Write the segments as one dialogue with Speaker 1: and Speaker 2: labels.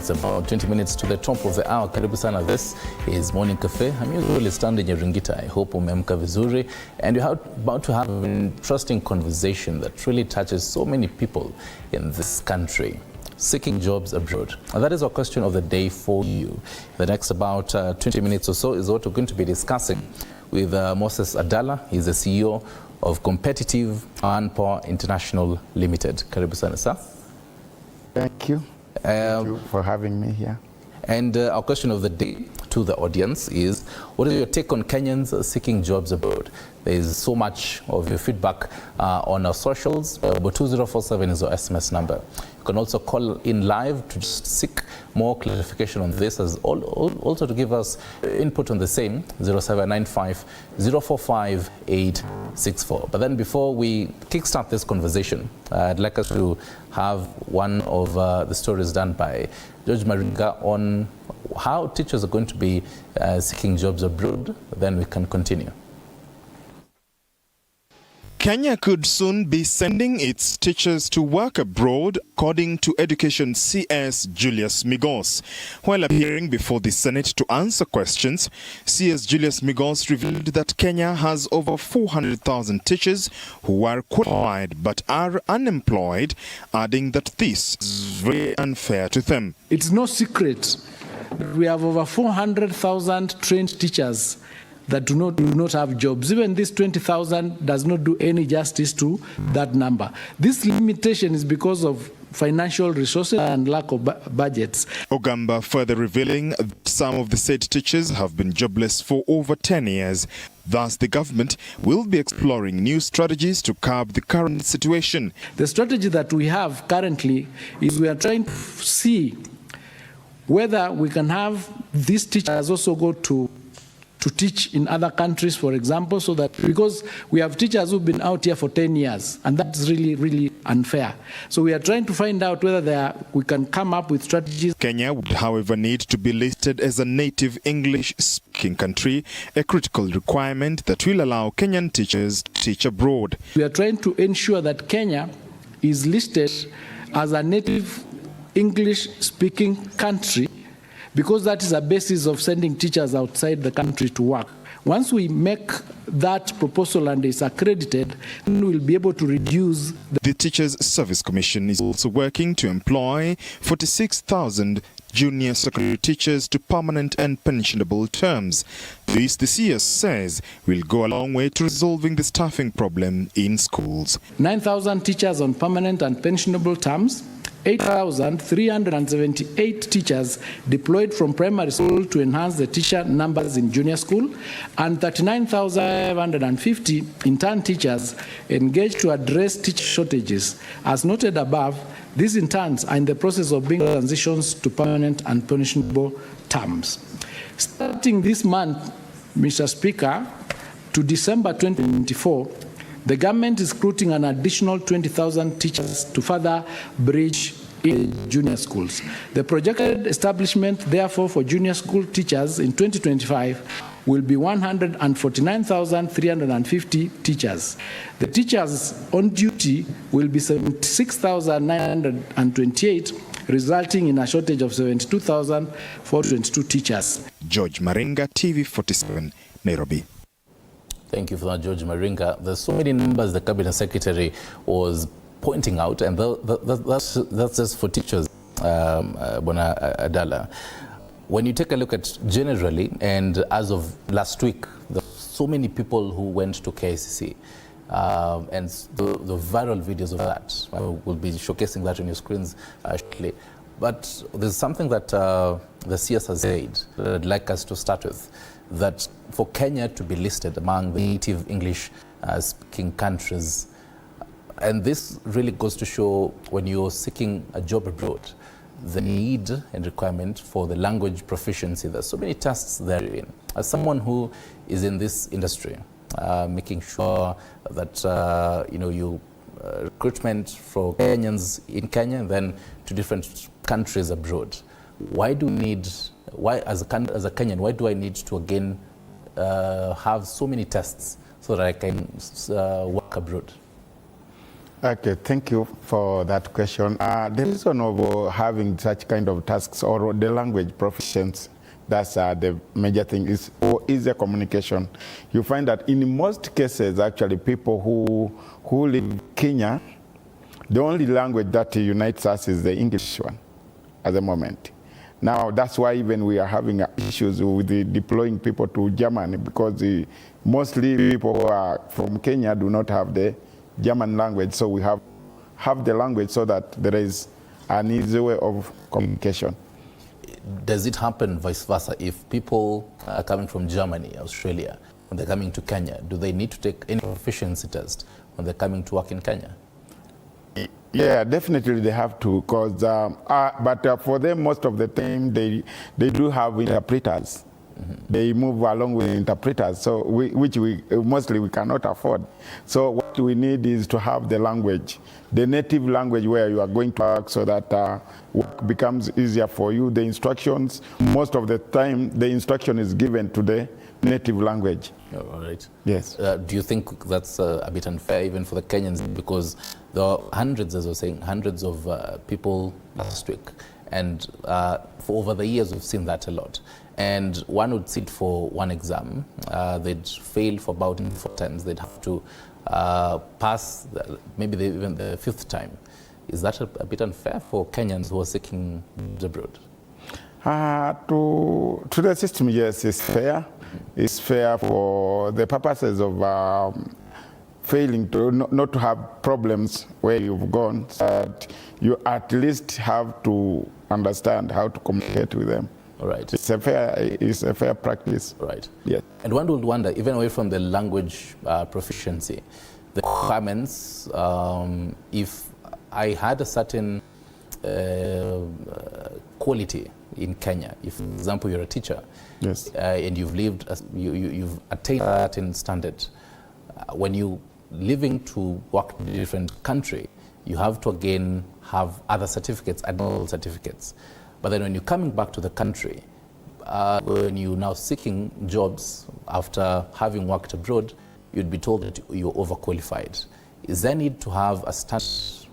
Speaker 1: It's about 20 minutes to the top of the hour. Karibu sana. This is Morning Cafe. I'm usually standing in Ringita. I hope umeamka vizuri. And you're about to have an interesting conversation that really touches so many people in this country. Seeking jobs abroad. And that is our question of the day for you. The next about 20 minutes or so is what we're going to be discussing with Moses Adala. He's the CEO of Competitive Manpower International Limited. Karibu sana, sir.
Speaker 2: Thank you. Thank you for having me here.
Speaker 1: And our question of the day to the audience is, what is your take on Kenyans seeking jobs abroad? There is so much of your feedback on our socials. 2047 is our SMS number. You can also call in live to just seek more clarification on this, as also to give us input on the same, 0795 045 864. But then before we kickstart this conversation, I'd like us to have one of the stories done by George Maringa on how teachers are going to be seeking jobs abroad. Then we can continue.
Speaker 3: Kenya could soon be sending its teachers to work abroad, according to Education CS Julius Migos. While appearing before the Senate to answer questions, CS Julius Migos revealed that Kenya has over 400,000 teachers who are qualified but are unemployed, adding that this is very unfair to them.
Speaker 4: It's no secret that we have over 400,000 trained teachers that do not have jobs. Even this 20,000 does not do any justice to that number. This limitation is because of financial resources and lack of budgets.
Speaker 3: Ogamba further revealing that some of the said teachers have been jobless for over 10 years. Thus, the government will be exploring new strategies to curb the current situation.
Speaker 4: The strategy that we have currently is we are trying to see whether we can have these teachers also go to teach in other countries, for example, so that, because we have teachers who've been out here for 10 years, and that's really, really unfair. So we are trying to find out whether we can come up with strategies.
Speaker 3: Kenya would, however, need to be listed as a native English-speaking country, a critical requirement that will allow Kenyan teachers to teach abroad.
Speaker 4: We are trying to ensure that Kenya is listed as a native English-speaking country, because that is a basis of sending teachers outside the country to work. Once we make that proposal and it's accredited, then we'll be able to reduce.
Speaker 3: The Teachers Service Commission is also working to employ 46,000 junior secondary teachers to permanent and pensionable terms. This, the CS says, will go a long way to resolving the staffing problem in schools.
Speaker 4: 9,000 teachers on permanent and pensionable terms, 8,378 teachers deployed from primary school to enhance the teacher numbers in junior school, and 39,550 intern teachers engaged to address teacher shortages. As noted above, these interns are in the process of being transitions to permanent and pensionable terms. Starting this month, Mr. Speaker, to December 2024, the government is recruiting an additional 20,000 teachers to further bridge in junior schools. The projected establishment, therefore, for junior school teachers in 2025 will be 149,350 teachers. The teachers on duty will be 76,928, resulting in a shortage of 72,422 teachers.
Speaker 3: George Maringa, TV47, Nairobi.
Speaker 1: Thank you for that, George Maringa. There's so many numbers the Cabinet Secretary was pointing out, and that's just for teachers, Bona Adala. When you take a look at generally, and as of last week, there were so many people who went to KICC, and the viral videos of that. We'll be showcasing that on your screens shortly. But there's something that the CS has said that I'd like us to start with, that for Kenya to be listed among the native English-speaking countries, and this really goes to show when you're seeking a job abroad, the need and requirement for the language proficiency. There's so many tests therein. As someone who is in this industry, making sure that recruitment for Kenyans in Kenya and then to different countries abroad, why do we need? Why, as a Kenyan, why do I need to again have so many tests so that I can work abroad?
Speaker 2: Okay, thank you for that question. The reason of having such kind of tasks or the language proficiency, that's the major thing, is for easier communication. You find that in most cases, actually, people who live in Kenya, the only language that unites us is the English one at the moment. Now, that's why even we are having issues with deploying people to Germany, because mostly people who are from Kenya do not have the German language, so we have the language so that there is an easy way of communication.
Speaker 1: Does it happen vice versa? If people are coming from Germany, Australia, when they're coming to Kenya, do they need to take any proficiency test when they're coming to work in Kenya?
Speaker 2: Yeah, definitely they have to, because but for them, most of the time they do have interpreters. They move along with interpreters, so which we mostly cannot afford. So what we need is to have the language, the native language where you are going to work, so that work becomes easier for you. The instructions, most of the time, the instruction is given to the native language.
Speaker 1: All right.
Speaker 2: Yes.
Speaker 1: Do you think that's a bit unfair even for the Kenyans? Because there are hundreds, as I was saying, hundreds of people last week. And for over the years, we've seen that a lot. And one would sit for one exam. They'd fail for about 4 times. They'd have to pass maybe even the 5th time. Is that a bit unfair for Kenyans who are seeking abroad?
Speaker 2: To the system, yes, it's fair. It's fair for the purposes of failing to not to have problems where you've gone, so that you at least have to understand how to communicate with them.
Speaker 1: All right.
Speaker 2: It's a fair practice.
Speaker 1: Right.
Speaker 2: Yes.
Speaker 1: And one would wonder, even away from the language proficiency, the requirements, if I had a certain quality in Kenya, if, for example, you're a teacher,
Speaker 2: Yes.
Speaker 1: And you've lived, you've attained a certain standard, when you living to work in a different country, you have to again have other certificates, additional certificates. But then when you're coming back to the country, when you're now seeking jobs after having worked abroad, you'd be told that you're overqualified. Is there need to have a standard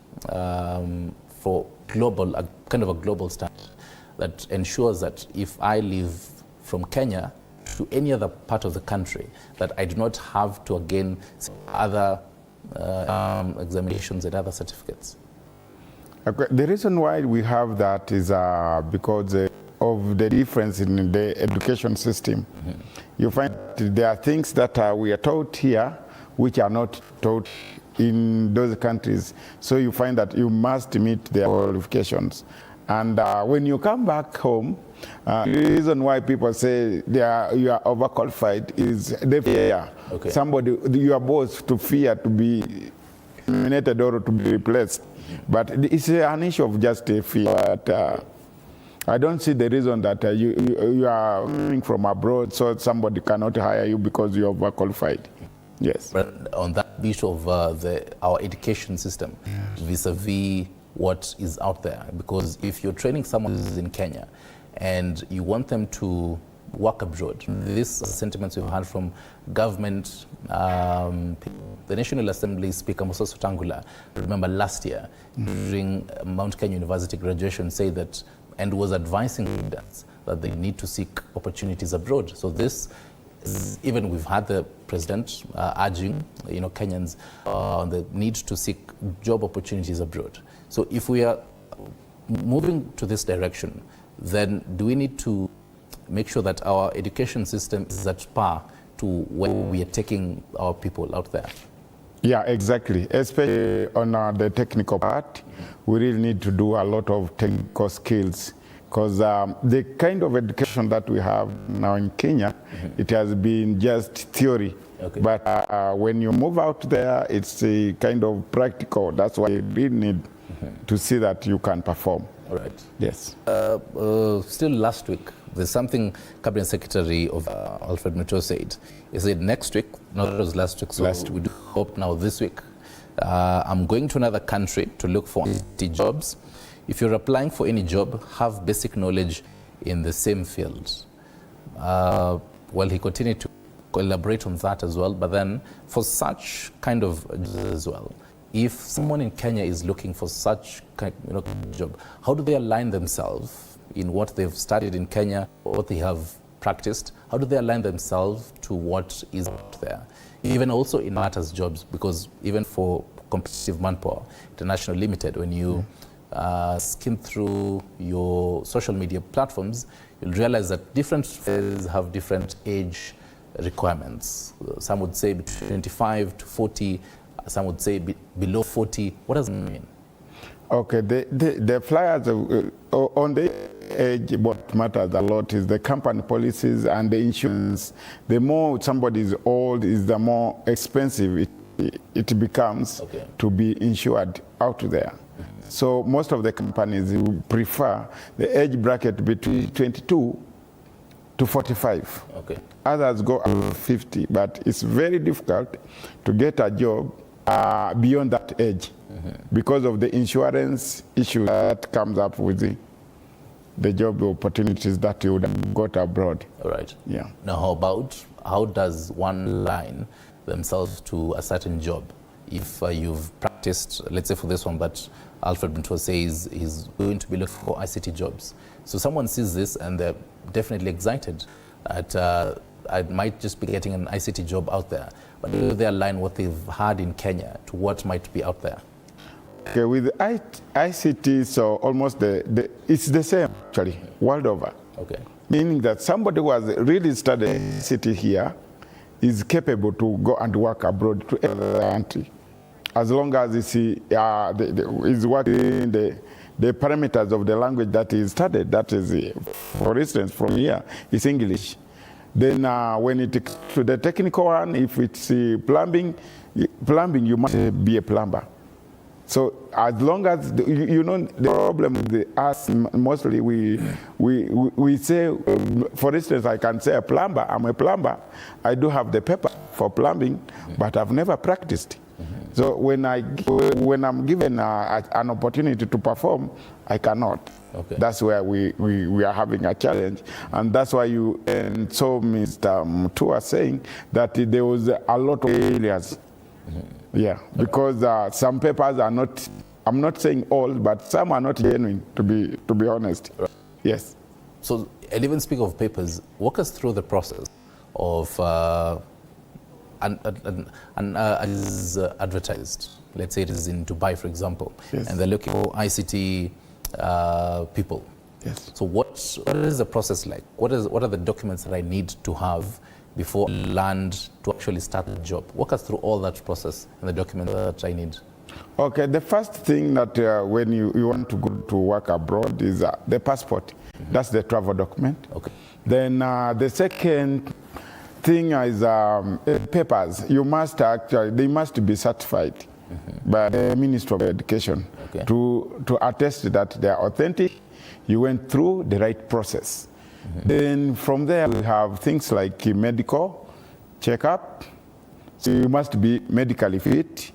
Speaker 1: for global, kind of a global standard that ensures that if I live from Kenya to any other part of the country, that I do not have to again see other examinations and other certificates?
Speaker 2: Okay. The reason why we have that is because of the difference in the education system. You find there are things that we are taught here which are not taught in those countries. So you find that you must meet their qualifications. And when you come back home, the reason why people say you are overqualified is they fear somebody, your boss, to fear to be eliminated or to be replaced. But it's an issue of just a fear. But, I don't see the reason that you are coming from abroad, so somebody cannot hire you because you're overqualified. Yes.
Speaker 1: But on that bit of our education system, vis-a-vis what is out there, because if you're training someone who's in Kenya and you want them to work abroad, these sentiments we've heard from government, the National Assembly Speaker Moses Wetangula, remember last year during Mount Kenya University graduation, said that, and was advising students that they need to seek opportunities abroad. So this is, even we've had the president urging Kenyans on the need to seek job opportunities abroad. So if we are moving to this direction, then do we need to make sure that our education system is at par to where we are taking our people out there?
Speaker 2: Yeah, exactly. Especially on the technical part, we really need to do a lot of technical skills, because the kind of education that we have now in Kenya, it has been just theory.
Speaker 1: Okay.
Speaker 2: But when you move out there, it's a kind of practical. That's why you really need to see that you can perform.
Speaker 1: All right.
Speaker 2: Yes.
Speaker 1: Still last week, there's something Cabinet Secretary of Alfred Mutua said. He said next week, not it was last week, so we do hope now this week. I'm going to another country to look for IT jobs. If you're applying for any job, have basic knowledge in the same field. Well, he continued to elaborate on that as well, but then for such kind of as well, if someone in Kenya is looking for such job, how do they align themselves in what they've studied in Kenya, what they have practiced? How do they align themselves to what is out there? Even also in matters jobs, because even for competitive Manpower International Limited, when you skim through your social media platforms, you'll realize that different fields have different age requirements. Some would say between 25 to 40, some would say below 40. What does it mean? Okay,
Speaker 2: the flyers on the age, what matters a lot is the company policies and the insurance. The more somebody is old, is the more expensive it becomes to be insured out there. So most of the companies prefer the age bracket between 22 to 45.
Speaker 1: Okay.
Speaker 2: Others go up to 50, but it's very difficult to get a job beyond that age because of the insurance issue that comes up with the job opportunities that you would have got abroad.
Speaker 1: All right.
Speaker 2: Yeah.
Speaker 1: Now, how does one align themselves to a certain job? If you've practiced, let's say for this one that Alfred Bintua says he's going to be looking for ICT jobs. So someone sees this and they're definitely excited at I might just be getting an ICT job out there. But do they align what they've had in Kenya to what might be out there?
Speaker 2: Okay, with ICT, so almost it's the same actually, world over.
Speaker 1: Okay.
Speaker 2: Meaning that somebody who has really studied ICT here is capable to go and work abroad to any country, as long as is working the parameters of the language that is studied. That is, for instance, from here, is English. Then when it comes to the technical one, if it's plumbing, you must be a plumber. So as long as, you know, the problem with us, mostly we say, for instance, I can say a plumber, I'm a plumber. I do have the paper for plumbing, but I've never practiced. So when I'm given an opportunity to perform, I cannot.
Speaker 1: Okay.
Speaker 2: That's where we are having a challenge. And that's why and so Mr. Mutua saying that there was a lot of failures. Yeah, because some papers are not, I'm not saying all, but some are not genuine, to be honest.
Speaker 1: Right.
Speaker 2: Yes.
Speaker 1: So, and even speak of papers, walk us through the process of is advertised. Let's say it is in Dubai, for example,
Speaker 2: yes,
Speaker 1: and they're looking for ICT people.
Speaker 2: Yes.
Speaker 1: So what is the process like? What are the documents that I need to have before I land to actually start the job? Walk us through all that process and the documents that I need.
Speaker 2: Okay, the first thing that when you want to go to work abroad is the passport. That's the travel document.
Speaker 1: Okay.
Speaker 2: Then the second thing is papers. They must be certified by the Ministry of Education to attest that they are authentic. You went through the right process. Then from there we have things like medical checkup. So you must be medically fit.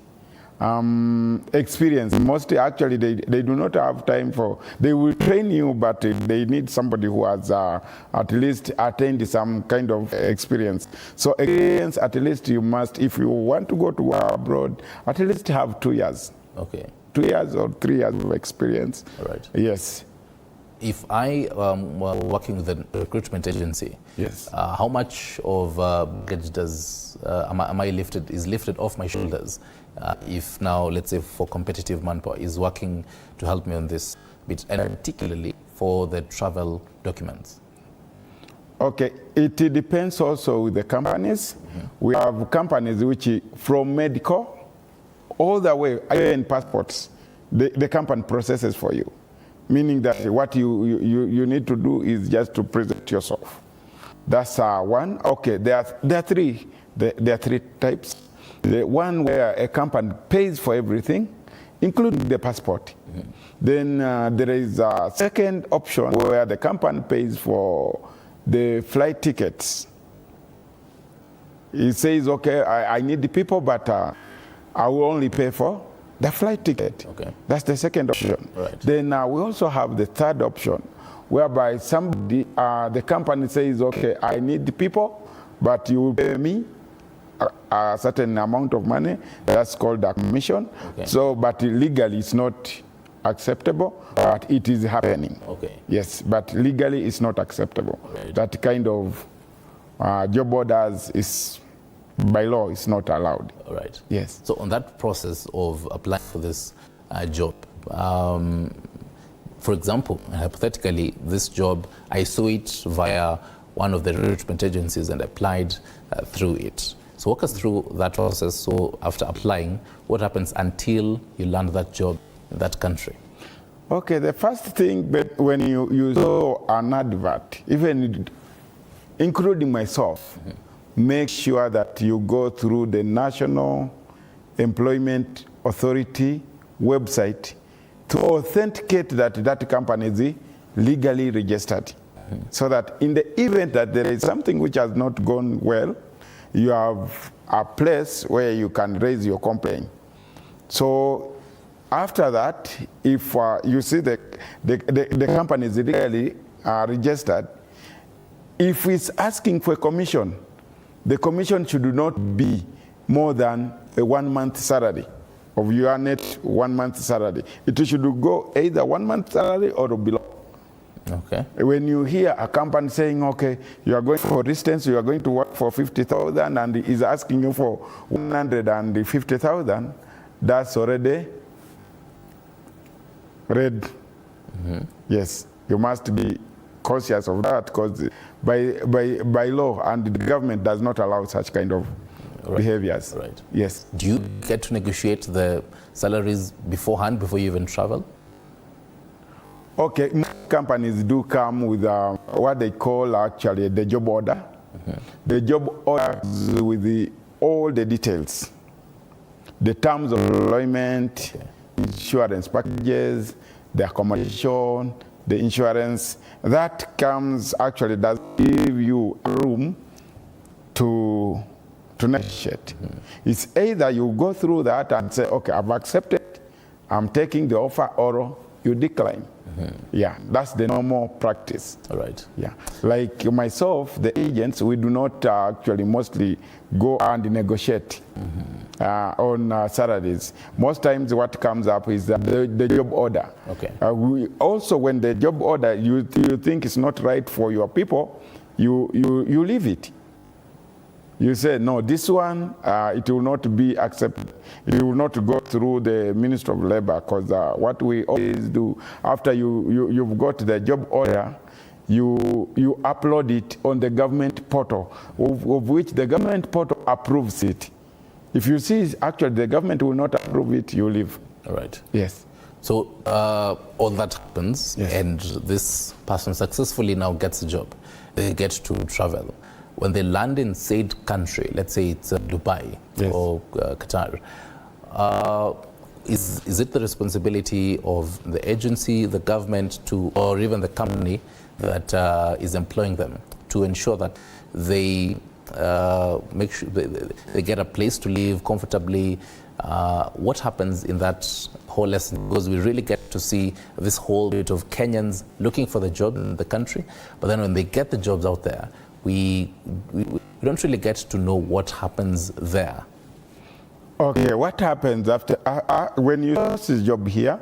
Speaker 2: Experience. Mostly, actually, they do not have time for. They will train you, but they need somebody who has at least attained some kind of experience. So experience, at least you must, if you want to go to work abroad, at least have 2 years.
Speaker 1: Okay. 2
Speaker 2: years or 3 years of experience.
Speaker 1: All right.
Speaker 2: Yes.
Speaker 1: If I were working with a recruitment agency,
Speaker 2: yes,
Speaker 1: how much of baggage is lifted off my shoulders if now, let's say, for competitive Manpower is working to help me on this bit, and particularly for the travel documents?
Speaker 2: Okay, it depends also with the companies. We have companies which, from medical all the way, in passports, the company processes for you. Meaning that what you need to do is just to present yourself. That's one. Okay, there are three. There are three types. The one where a company pays for everything, including the passport. Then there is a second option where the company pays for the flight tickets. It says, okay, I need the people, but I will only pay for the flight ticket.
Speaker 1: Okay.
Speaker 2: That's the second option.
Speaker 1: Right.
Speaker 2: Then we also have the third option, whereby somebody, the company says, okay, I need the people, but you will pay me a certain amount of money. That's called a commission.
Speaker 1: Okay.
Speaker 2: So, but legally it's not acceptable, but it is happening.
Speaker 1: Okay.
Speaker 2: Yes, but legally it's not acceptable.
Speaker 1: Right.
Speaker 2: That kind of job orders is, by law, is not allowed.
Speaker 1: All right.
Speaker 2: Yes.
Speaker 1: So on that process of applying for this job, for example, hypothetically, this job, I saw it via one of the recruitment agencies and applied through it. So walk us through that process. So after applying, what happens until you land that job in that country?
Speaker 2: Okay, the first thing that when you saw an advert, even including myself, make sure that you go through the National Employment Authority website to authenticate that that company is legally registered. So that in the event that there is something which has not gone well, you have a place where you can raise your complaint. So after that, if you see the company is legally registered, if it's asking for a commission, the commission should not be more than a 1 month salary of your net 1 month salary. It should go either 1 month salary or below.
Speaker 1: Okay.
Speaker 2: When you hear a company saying, okay, you are going, for instance, you are going to work for 50,000 and is asking you for 150,000, that's already red. Yes, you must be conscious of that, because by law and the government does not allow such kind of behaviors.
Speaker 1: Right.
Speaker 2: Yes.
Speaker 1: Do you get to negotiate the salaries beforehand, before you even travel?
Speaker 2: Okay, companies do come with what they call actually the job order. The job order is with all the details, the terms of employment, insurance packages, the accommodation, the insurance. That comes, actually does give you a room to negotiate. It's either you go through that and say, okay, I've accepted, I'm taking the offer, or you decline. Yeah, that's the normal practice.
Speaker 1: All right.
Speaker 2: Yeah, like myself, the agents, we do not actually mostly go and negotiate on salaries. Most times what comes up is the job order.
Speaker 1: Okay.
Speaker 2: We also, when the job order, you think it's not right for your people, you leave it. You say, no, this one, it will not be accepted. It will not go through the Ministry of Labor, because what we always do, after you've got the job order, you upload it on the government portal, of which the government portal approves it. If you see, actually, the government will not approve it, you leave.
Speaker 1: All right.
Speaker 2: Yes.
Speaker 1: So all that happens,
Speaker 2: Yes.
Speaker 1: and this person successfully now gets a job. They get to travel. When they land in said country, let's say it's Dubai,
Speaker 2: Yes.
Speaker 1: or Qatar, is it the responsibility of the agency, the government, or even the company that is employing them to ensure that they make sure they get a place to live comfortably? What happens in that whole lesson? Because we really get to see this whole bit of Kenyans looking for the job in the country, but then when they get the jobs out there, we don't really get to know what happens there.
Speaker 2: Okay, what happens after, when you post a job here,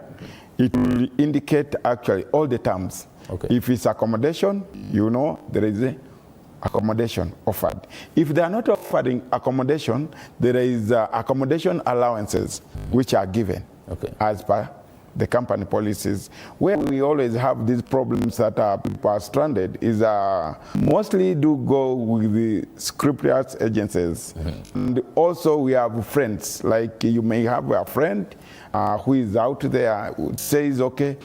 Speaker 2: it will indicate actually all the terms.
Speaker 1: Okay.
Speaker 2: If it's accommodation, you know there is a accommodation offered. If they are not offering accommodation, there is accommodation allowances which are given as per the company policies. Where we always have these problems that people are stranded is mostly do go with the scriptures agencies. And also we have friends, like you may have a friend who is out there, who says, okay,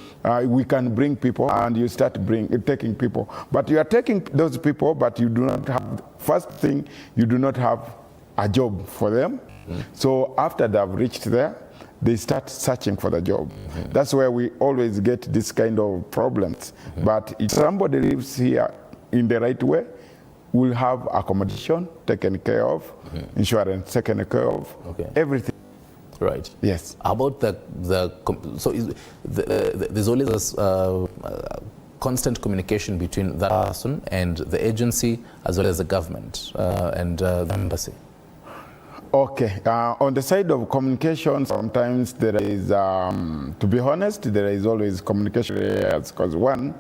Speaker 2: we can bring people, and you start taking people. But you are taking those people, but you do not have, first thing, you do not have a job for them. So after they have reached there, they start searching for the job. That's where we always get this kind of problems. But if somebody lives here in the right way, we'll have accommodation taken care of, insurance taken care of, everything.
Speaker 1: Right.
Speaker 2: Yes.
Speaker 1: How about there's always a constant communication between that person and the agency, as well as the government and the embassy?
Speaker 2: Okay, on the side of communication, sometimes there is, to be honest, there is always communication areas, because one,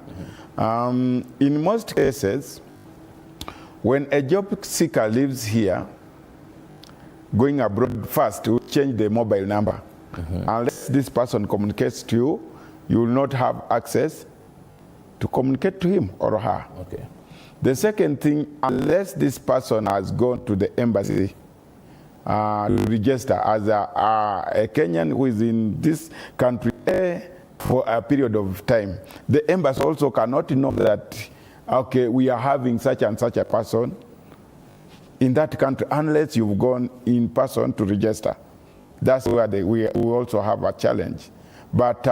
Speaker 2: in most cases, when a job seeker lives here, going abroad first, you change the mobile number. Unless this person communicates to you, you will not have access to communicate to him or her.
Speaker 1: Okay.
Speaker 2: The second thing, unless this person has gone to the embassy to register as a Kenyan who is in this country for a period of time, the embassy also cannot know that, okay, we are having such and such a person in that country unless you've gone in person to register. That's where we also have a challenge. But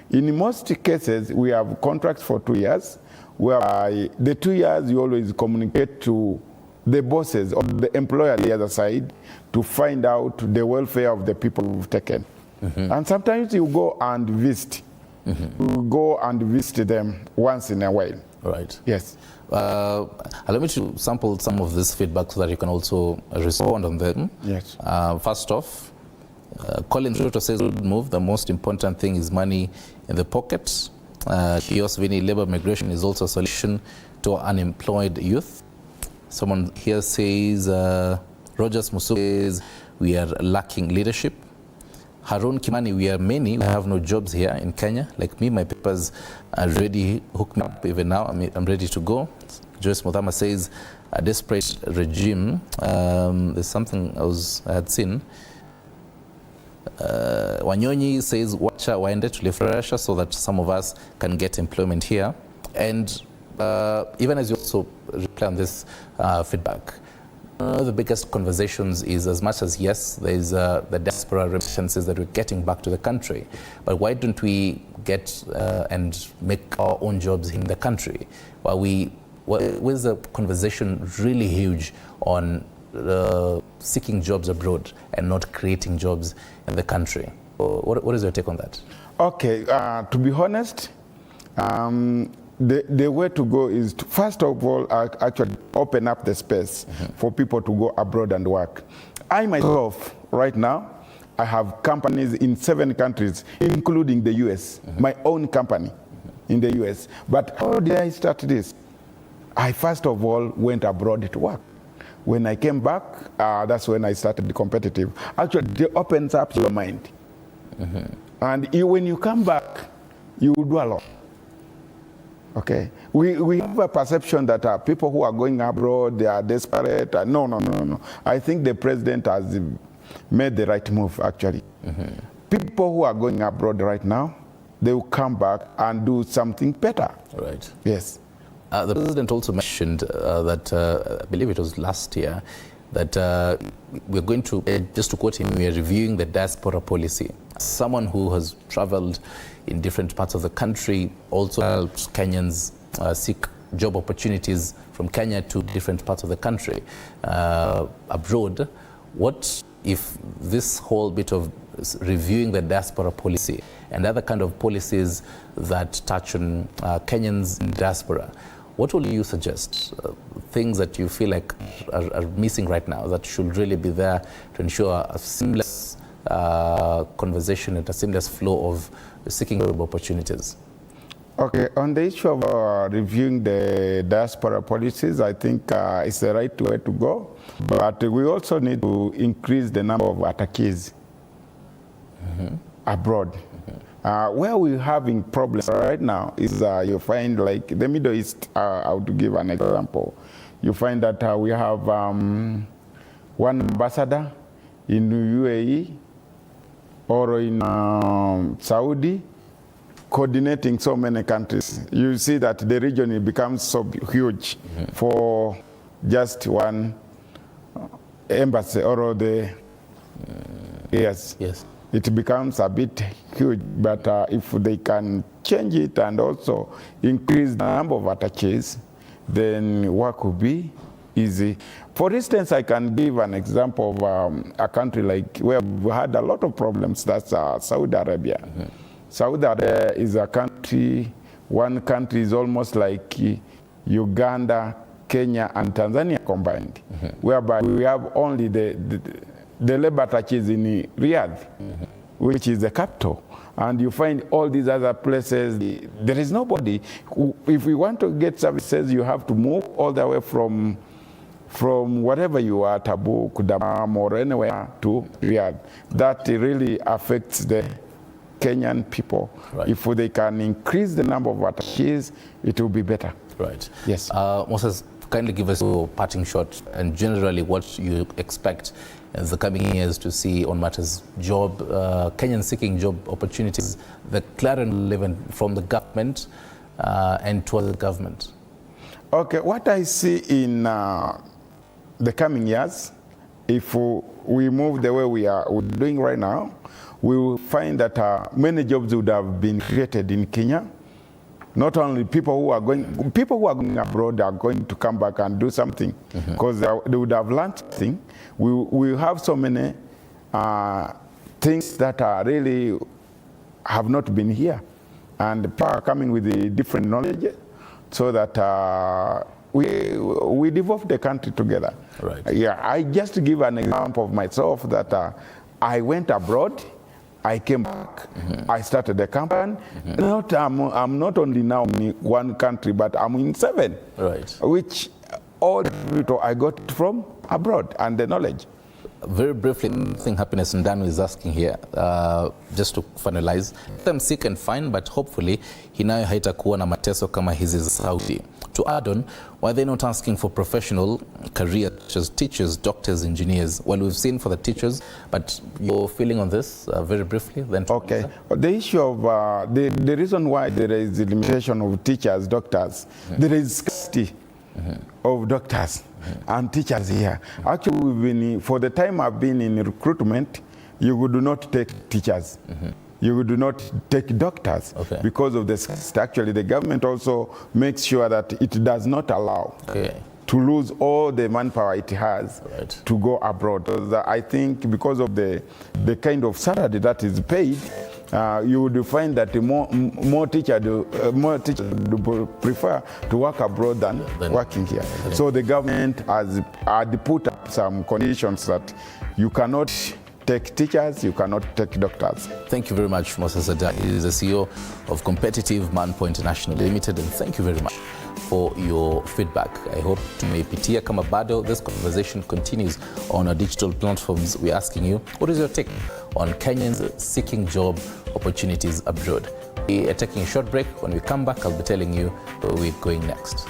Speaker 2: in most cases, we have contracts for 2 years, whereby the 2 years you always communicate to the bosses or the employer on the other side to find out the welfare of the people who've taken. And sometimes you go and visit. You go and visit them once in a while.
Speaker 1: Right.
Speaker 2: Yes.
Speaker 1: Allow me to sample some of this feedback so that you can also respond on them.
Speaker 2: Yes.
Speaker 1: First off, Colin Ruto says, good move. The most important thing is money in the pocket. Kios Vini, labor migration is also a solution to unemployed youth. Someone here says, Rogers Musu says, we are lacking leadership. Harun Kimani, we are many who have no jobs here in Kenya. Like me, my papers are ready, hooked me up even now. I'm ready to go. Joyce Muthama says, a desperate regime. There's something I had seen. Wanyonyi says, wacha waende tulifresha so that some of us can get employment here. And even as you also reply on this feedback, the biggest conversations is, as much as yes, there is the diaspora remittances that we're getting back to the country, but why don't we get and make our own jobs in the country? Where's the conversation really huge on seeking jobs abroad and not creating jobs in the country? What is your take on that?
Speaker 2: Okay, to be honest, the way to go is to, first of all, actually open up the space for people to go abroad and work. I myself, right now, I have companies in 7 countries, including the US, my own company in the US. But how did I start this? I first of all went abroad to work. When I came back, that's when I started the competitive. Actually, it opens up your mind. And when you come back, you will do a lot. Okay, we have a perception that people who are going abroad, they are desperate. No. I think the president has made the right move, actually. People who are going abroad right now, they will come back and do something better.
Speaker 1: Right.
Speaker 2: Yes.
Speaker 1: The president also mentioned that, I believe it was last year, that we're going to, just to quote him, we are reviewing the diaspora policy. Someone who has traveled in different parts of the country also helps Kenyans seek job opportunities from Kenya to different parts of the country abroad. What if this whole bit of reviewing the diaspora policy and other kind of policies that touch on Kenyans in diaspora, what will you suggest? Things that you feel like are missing right now that should really be there to ensure a seamless conversation and a seamless flow of seeking job opportunities?
Speaker 2: Okay, on the issue of reviewing the diaspora policies, I think it's the right way to go. But we also need to increase the number of attachees abroad. Where we're having problems right now is you find, like the Middle East, I would give an example. You find that we have one ambassador in UAE or in Saudi coordinating so many countries. You see that the region becomes so huge for just one embassy or the yes. It becomes a bit huge, but if they can change it and also increase the number of attaches, then work will be easy. For instance, I can give an example of a country like where we had a lot of problems. That's Saudi Arabia. Saudi Arabia is a country, one country is almost like Uganda, Kenya and Tanzania combined, whereby we have only the labor touches in Riyadh, which is the capital. And you find all these other places, there is nobody. If we want to get services, you have to move all the way from wherever you are, Tabuk, Damam, or anywhere to Riyadh. That really affects the Kenyan people.
Speaker 1: Right.
Speaker 2: If they can increase the number of attaches, it will be better.
Speaker 1: Right.
Speaker 2: Yes.
Speaker 1: Moses, kindly give us your parting shot and generally what you expect in the coming years to see on matters job, Kenyan seeking job opportunities, the clarion living from the government and towards the government. Okay,
Speaker 2: what I see in the coming years, if we move the way we're doing right now, we will find that many jobs would have been created in Kenya. Not only people who are going abroad are going to come back and do something because they would have learned something. We have so many things that are really have not been here, and people are coming with a different knowledge, so that we develop the country together.
Speaker 1: Right.
Speaker 2: Yeah, I just give an example of myself that I went abroad. I came back, I started a company. I'm not only now in one country, but I'm in 7.
Speaker 1: Right.
Speaker 2: Which all the people I got from abroad and the knowledge.
Speaker 1: Very briefly, thing Happiness Ndanu is asking here, just to finalize, them sick and fine, but hopefully hinayo haitakuwa na mateso kama hizi za Saudi. To add on, why are they not asking for professional careers such as teachers, doctors, engineers? Well, we've seen for the teachers, but your feeling on this, very briefly? Then
Speaker 2: okay. The issue of, the reason why there is the limitation of teachers, doctors, there is scarcity of doctors and teachers here. Actually, we've been, for the time I've been in recruitment, you would not take teachers. You do not take doctors because of the scarcity. Actually, the government also makes sure that it does not allow to lose all the manpower it has to go abroad. I think because of the kind of salary that is paid, you would find that more teachers prefer to work abroad than working here. So the government has put up some conditions that you cannot take teachers, you cannot take doctors.
Speaker 1: Thank you very much, Moses Ada. He is the CEO of Competitive Manpower International Limited, and thank you very much for your feedback. I hope tumeipitia kama bado. This conversation continues on our digital platforms. We're asking you, what is your take on Kenyans seeking job opportunities abroad? We are taking a short break. When we come back, I'll be telling you where we're going next.